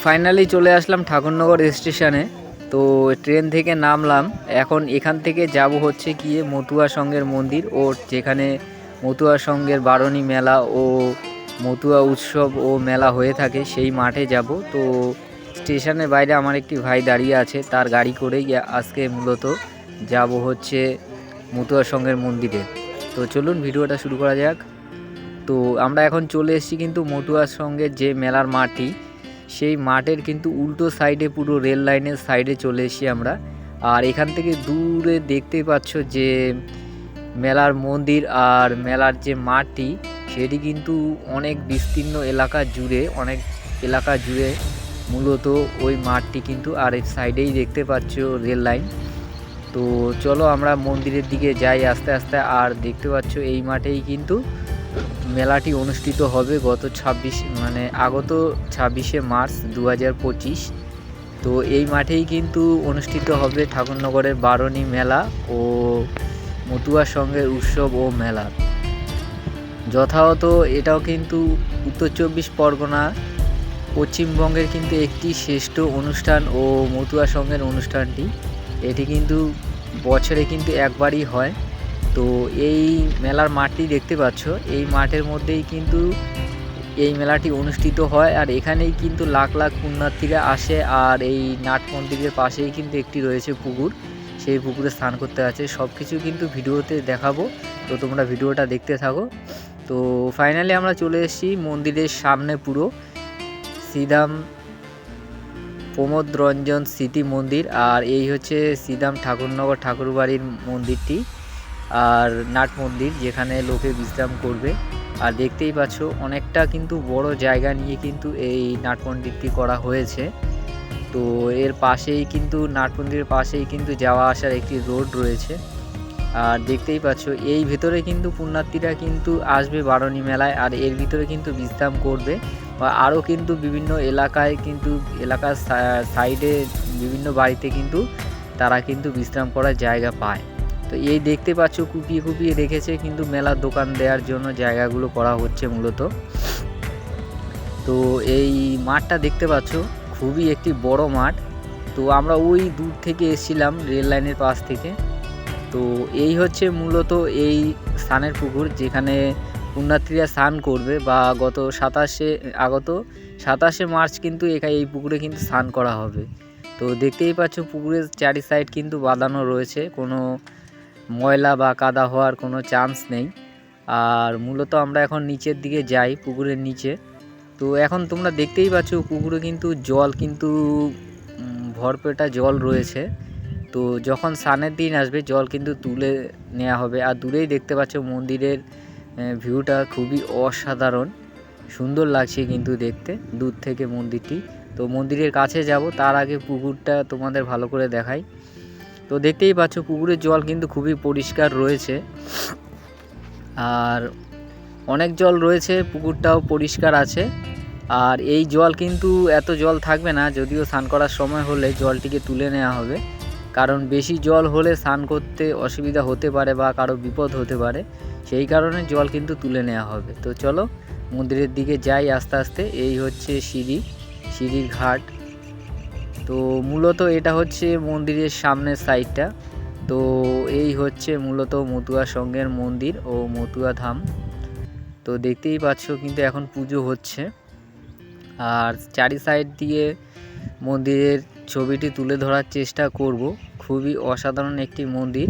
Finally চলে আসলাম ঠাকুরনগর স্টেশনে। তো ট্রেন থেকে নামলাম, এখন এখান থেকে যাব হচ্ছে গিয়ে মতুয়া সংঘের মন্দির, ও যেখানে মতুয়া সংঘের বারণী মেলা ও মতুয়া উৎসব ও মেলা হয়ে থাকে সেই মাঠে যাব। তো স্টেশনের বাইরে আমার একটি ভাই দাঁড়িয়ে আছে, তার গাড়ি করেই আজকে মূলত যাব হচ্ছে মতুয়া সংঘের মন্দিরে। তো চলুন ভিডিওটা শুরু করা যাক। তো আমরা এখন চলে এসেছি কিন্তু মতুয়া সংঘের যে মেলার মাঠটি, সেই মাঠের কিন্তু উল্টো সাইডে, পুরো রেল লাইনের সাইডে চলে এসেছি আমরা। আর এখান থেকে দূরে দেখতেই পাচ্ছ যে মেলার মন্দির আর মেলার যে মাঠটি, সেটি কিন্তু অনেক বিস্তীর্ণ এলাকা জুড়ে মূলত ওই মাঠটি কিন্তু, আর এই সাইডেই দেখতে পাচ্ছ রেল লাইন। তো চলো আমরা মন্দিরের দিকে যাই আস্তে আস্তে। আর দেখতে পাচ্ছ এই মাঠেই কিন্তু মেলাটি অনুষ্ঠিত হবে আগত 26শে মার্চ 2025। তো এই মাঠেই কিন্তু অনুষ্ঠিত হবে ঠাকুরনগরের বারণী মেলা ও মতুয়া সংঘের উৎসব ও মেলা। যথাযথ এটাও কিন্তু উত্তর 24 পরগনা পশ্চিমবঙ্গের কিন্তু একটি শ্রেষ্ঠ অনুষ্ঠান ও মতুয়া সংঘের অনুষ্ঠানটি, এটি কিন্তু বছরে কিন্তু একবারই হয়। তো এই মেলার মাঠটি দেখতে পাচ্ছ, এই মাঠের মধ্যেই কিন্তু এই মেলাটি অনুষ্ঠিত হয়। আর এখানেই কিন্তু লাখ লাখ পুণ্যার্থীরা আসে। আর এই নাট মন্দিরের পাশেই কিন্তু একটি রয়েছে পুকুর, সেই পুকুরে স্নান করতে আছে। সব কিছু কিন্তু ভিডিওতে দেখাবো, তো তোমরা ভিডিওটা দেখতে থাকো। তো ফাইনালি আমরা চলে এসেছি মন্দিরের সামনে, পুরো শ্রীধাম প্রমোদ রঞ্জন স্মৃতি মন্দির। আর এই হচ্ছে শ্রীধাম ঠাকুরনগর ঠাকুরবাড়ির মন্দিরটি, আর নাট মন্দির যেখানে লোকে বিশ্রাম করবে। আর দেখতেই পাচ্ছ অনেকটা কিন্তু বড় জায়গা নিয়ে কিন্তু এই নাট মন্দিরটি করা হয়েছে। তো এর পাশেই কিন্তু নাট মন্দিরের পাশেই কিন্তু যাওয়া আসার একটি রোড রয়েছে। আর দেখতেই পাচ্ছ এই ভিতরে কিন্তু পুণ্যার্থীরা কিন্তু আসবে বারণী মেলায়, আর এর ভিতরে কিন্তু বিশ্রাম করবে। বা আরও কিন্তু বিভিন্ন এলাকার সাইডে বিভিন্ন বাড়িতে কিন্তু তারা কিন্তু বিশ্রাম করার জায়গা পায়। তো এই দেখতে পাচ্ছ কুপিয়ে রেখেছে কিন্তু মেলার দোকান দেওয়ার জন্য জায়গাগুলো করা হচ্ছে মূলত। তো এই মাঠটা দেখতে পাচ্ছ খুবই একটি বড় মাঠ। তো আমরা ওই দূর থেকে এসেছিলাম রেল লাইনের পাশ থেকে। তো এই হচ্ছে মূলত এই স্নানের পুকুর, যেখানে পুণ্যার্থীরা স্নান করবে। বা আগত 27শে মার্চ কিন্তু এই পুকুরে কিন্তু স্নান করা হবে। তো দেখতেই পাচ্ছ পুকুরের চারি সাইড কিন্তু বাঁধানো রয়েছে, কোনো ময়লা বা কাদা হওয়ার কোনো চান্স নেই। আর মূলত আমরা এখন নিচের দিকে যাই, পুকুরের নিচে। তো এখন তোমরা দেখতেই পাচ্ছ পুকুরে কিন্তু জল কিন্তু ভরপেটা জল রয়েছে। তো যখন স্নানের দিন আসবে জল কিন্তু তুলে নেওয়া হবে। আর দূরেই দেখতে পাচ্ছ মন্দিরের ভিউটা খুবই অসাধারণ সুন্দর লাগছে কিন্তু দেখতে দূর থেকে মন্দিরটি। তো মন্দিরের কাছে যাব, তার আগে পুকুরটা তোমাদের ভালো করে দেখাই। তো দেখতেই পাচ্ছ পুকুরের জল কিন্তু খুবই পরিষ্কার রয়েছে, আর অনেক জল রয়েছে, পুকুরটাও পরিষ্কার আছে। আর এই জল কিন্তু এত জল থাকবে না, যদিও স্নান করার সময় হলে জলটিকে তুলে নেওয়া হবে, কারণ বেশি জল হলে স্নান করতে অসুবিধা হতে পারে বা কারো বিপদ হতে পারে, সেই কারণে জল কিন্তু তুলে নেওয়া হবে। তো চলো মন্দিরের দিকে যাই আস্তে আস্তে। এই হচ্ছে সিঁড়ির ঘাট। তো মূলত এটা হচ্ছে মন্দিরের সামনের সাইডটা। তো এই হচ্ছে মূলত মতুয়া সংঘের মন্দির ও মতুয়া ধাম। তো দেখতেই পাচ্ছ কিন্তু এখন পুজো হচ্ছে। আর চারি সাইড দিয়ে মন্দিরের ছবিটি তুলে ধরার চেষ্টা করব। খুবই অসাধারণ একটি মন্দির,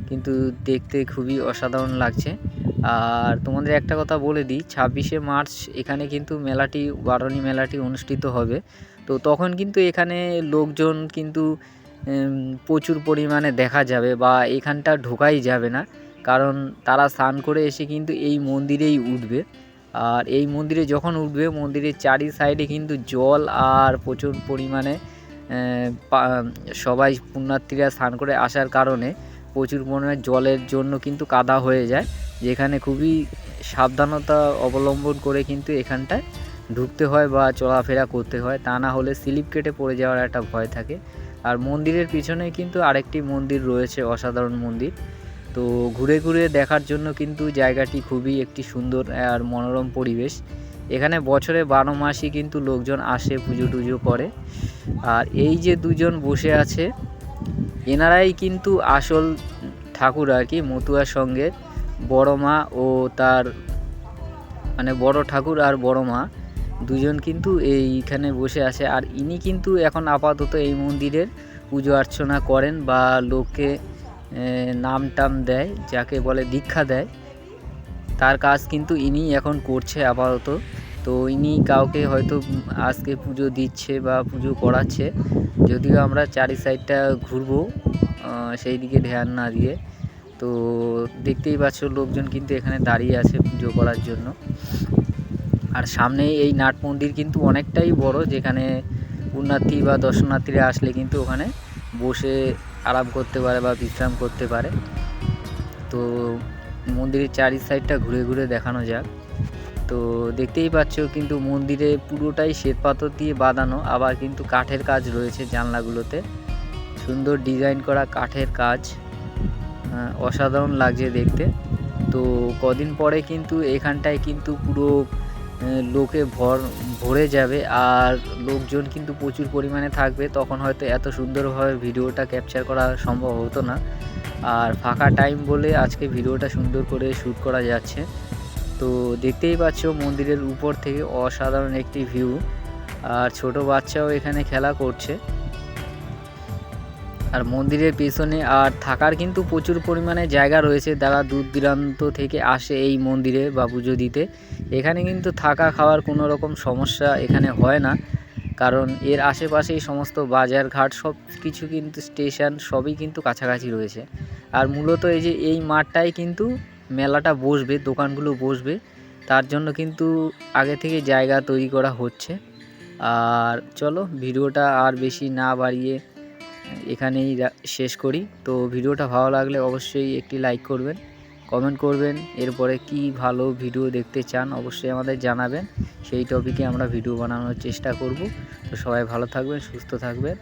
কিন্তু দেখতে খুবই অসাধারণ লাগছে। আর তোমাদের একটা কথা বলে দিই, 26শে মার্চ এখানে কিন্তু বারণী মেলাটি অনুষ্ঠিত হবে। তো তখন কিন্তু এখানে লোকজন কিন্তু প্রচুর পরিমাণে দেখা যাবে, বা এখানটা ঢোকাই যাবে না, কারণ তারা স্নান করে এসে কিন্তু এই মন্দিরেই উঠবে। আর এই মন্দিরে যখন উঠবে, মন্দিরের চারি সাইডে কিন্তু জল আর প্রচুর পরিমাণে সবাই পুণ্যার্থীরা স্নান করে আসার কারণে প্রচুর পরিমাণে জলের জন্য কিন্তু কাদা হয়ে যায়, যেখানে খুবই সাবধানতা অবলম্বন করে কিন্তু এখানটায় ঢুকতে হয় বা চলাফেরা করতে হয়, তা না হলে স্লিপ কেটে পড়ে যাওয়ার একটা ভয় থাকে। আর মন্দিরের পিছনে কিন্তু আরেকটি মন্দির রয়েছে, অসাধারণ মন্দির। তো ঘুরে ঘুরে দেখার জন্য কিন্তু জায়গাটি খুবই একটি সুন্দর আর মনোরম পরিবেশ। এখানে বছরে 12 মাসই কিন্তু লোকজন আসে, পুজো টুজো করে। আর এই যে দুজন বসে আছে এনারাই কিন্তু আসল ঠাকুর আর কি, মতুয়ার সঙ্গে বড় মা ও তার মানে বড় ঠাকুর আর বড় মা দুজন কিন্তু এইখানে বসে আছে। আর ইনি কিন্তু এখন আপাতত এই মন্দিরের পুজো অর্চনা করেন বা লোককে নাম টাম দেয়, যাকে বলে দীক্ষা দেয়, তার কাজ কিন্তু ইনি এখন করছে আপাতত। তো ইনি কাউকে হয়তো আজকে পুজো দিচ্ছে বা পুজো করাচ্ছে, যদিও আমরা চারি সাইডটা ঘুরবো সেই দিকে ধ্যান না দিয়ে। তো দেখতেই পাচ্ছ লোকজন কিন্তু এখানে দাঁড়িয়ে আছে পুজো করার জন্য। আর সামনেই এই নাট মন্দির কিন্তু অনেকটাই বড়, যেখানে পুণ্যার্থী বা দর্শনার্থীরা আসলে কিন্তু ওখানে বসে আরাম করতে পারে বা বিশ্রাম করতে পারে। তো মন্দিরের চারি সাইডটা ঘুরে ঘুরে দেখানো যাক। তো দেখতেই পাচ্ছ কিন্তু মন্দিরে পুরোটাই শ্বেতপাথর দিয়ে বাঁধানো, আবার কিন্তু কাঠের কাজ রয়েছে জানলাগুলোতে, সুন্দর ডিজাইন করা কাঠের কাজ, অসাধারণ লাগছে দেখতে। তো কদিন পরে কিন্তু এখানটায় কিন্তু পুরো লোকে ভরে যাবে আর লোকজন কিন্তু প্রচুর পরিমাণে থাকবে, তখন হয়তো এত সুন্দরভাবে ভিডিওটা ক্যাপচার করা সম্ভব হতো না। আর ফাঁকা টাইম বলে আজকে ভিডিওটা সুন্দর করে শ্যুট করা যাচ্ছে। তো দেখতেই পাচ্ছ মন্দিরের উপর থেকে অসাধারণ একটি ভিউ, আর ছোট বাচ্চাও এখানে খেলা করছে। আর মন্দিরের পেছনে আর থাকার কিন্তু প্রচুর পরিমাণে জায়গা রয়েছে, যারা দূর দূরান্ত থেকে আসে এই মন্দিরে বা পুজো দিতে। এখানে কিন্তু থাকা খাওয়ার কোনো রকম সমস্যা এখানে হয় না, কারণ এর আশেপাশেই সমস্ত বাজার ঘাট সব কিছু কিন্তু স্টেশন সবই কিন্তু কাছাকাছি রয়েছে। আর মূলত এই মাঠটাই কিন্তু মেলাটা বসবে, দোকানগুলো বসবে, তার জন্য কিন্তু আগে থেকে জায়গা তৈরি করা হচ্ছে। আর চলো ভিডিওটা আর বেশি না বাড়িয়ে এখানেই শেষ করি। তো ভিডিওটা ভালো লাগলে অবশ্যই একটি লাইক করবেন, কমেন্ট করবেন, এরপরে কি ভালো ভিডিও দেখতে চান অবশ্যই আমাদের জানাবেন, সেই টপিকে আমরা ভিডিও বানানোর চেষ্টা করব। তো সবাই ভালো থাকবেন, সুস্থ থাকবেন।